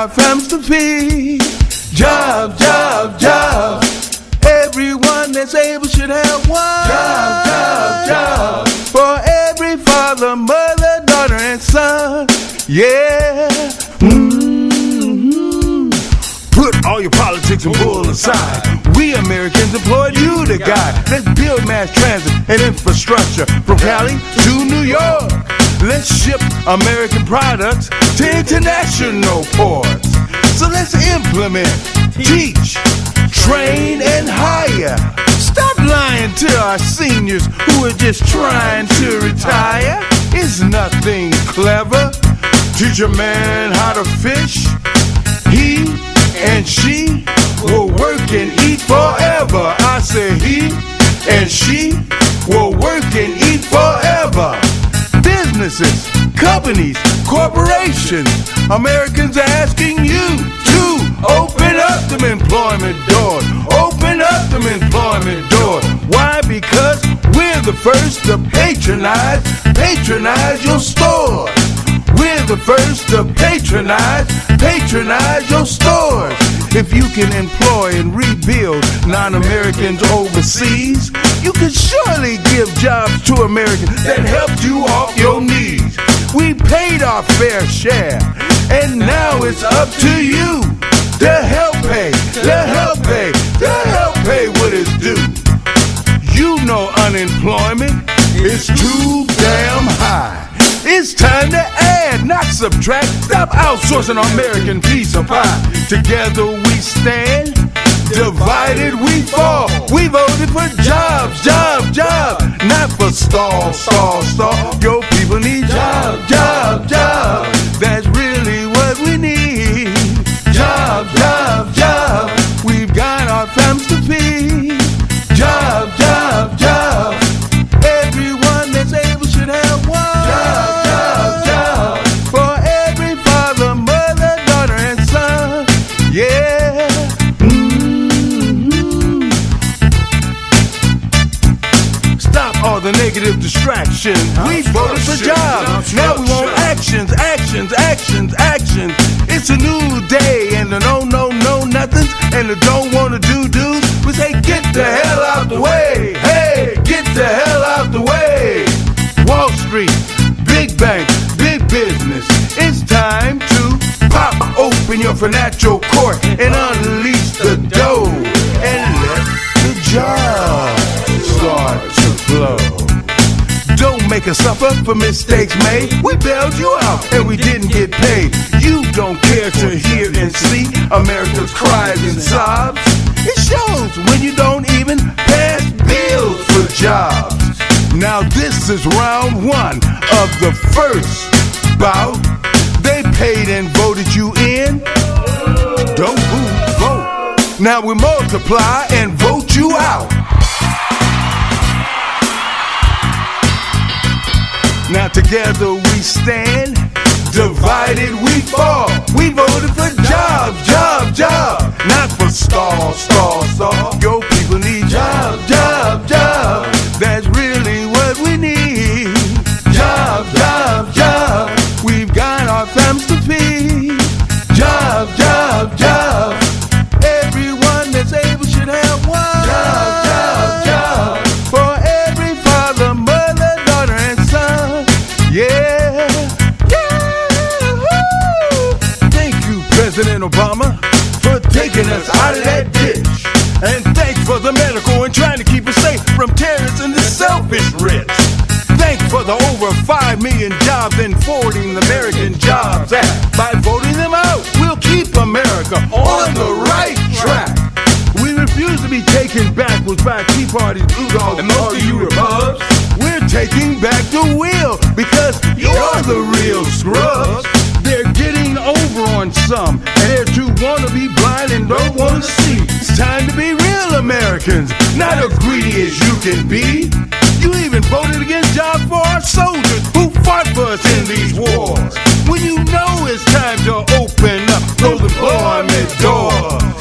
our families to feed. Job, job, job. Everyone that's able should have one. Job, job, job. For every father, mother, daughter, and son. Yeah. Put all your politics and bull aside. We Americans employed you to guide. Let's build mass transit and infrastructure from Cali to New York. Let's ship American products to international ports. So let's implement, teach, train, and hire. Stop lying to our seniors who are just trying to retire. It's nothing clever. Teach a man how to fish. He and she will work and eat forever. I say he and she will work and eat forever. Businesses, companies, corporations, Americans are asking you to open up them employment doors. Open up them employment doors. Why? Because we're the first to patronize your stores. We're the first to patronize your stores. If you can employ and rebuild non-Americans overseas, you can surely give jobs to Americans that helped you off your knees. We paid our fair share, and now it's up to you to help pay, what is due. You know unemployment is too damn high. It's time to add, not subtract. Stop outsourcing American piece of pie. Together we stand, divided we fall. We voted for jobs, job, job, not for stall. Your people need job, job, job. That's really what we need. Job, job, job. We've got our families to feed. Job, job, job. Everyone that's able should have one. All the negative distractions. We voted for jobs. Now we want actions. It's a new day, and the no nothings, and the don't wanna do-dos. We say get the hell out the way. Hey, get the hell out the way. Wall Street, big bank, big business. It's time to pop open your financial court and unleash the dough and let the job start to flow. Don't make us suffer for mistakes made. We bailed you out and we didn't get paid. You don't care to hear and see America's cries and sobs. It shows when you don't even pass bills for jobs. Now this is round one of the first bout. They paid and voted you in. Don't vote. Now we multiply and vote you out. Now together we stand, divided we fall. We voted for jobs, job, job, not for stall. Your people need job, job, job. That's really what we need. Job, job, job. We've got our families to feed. Job, job, job. Everyone that's able should have one. Job, job, job. For every father, mother, daughter, and son. Yeah. Thank you, President Obama, for taking us out of that ditch. And thanks for the medical and trying to keep us safe from terrorists and the selfish rich. Thanks for the over 5 million jobs and forwarding the American Jobs Act. By voting them out, we'll keep America on the right track. We refuse to be taken backwards by Tea Party's Blue Dogs and most of you Repubs. We're taking back the wheel because you're the real scrubs. They're getting over on some, and they're too wanna be blind and don't wanna see. It's time to be real Americans, not as greedy as you can be. You even voted against jobs for our soldiers who fought for us in these wars. When you know it's time to open up those employment doors.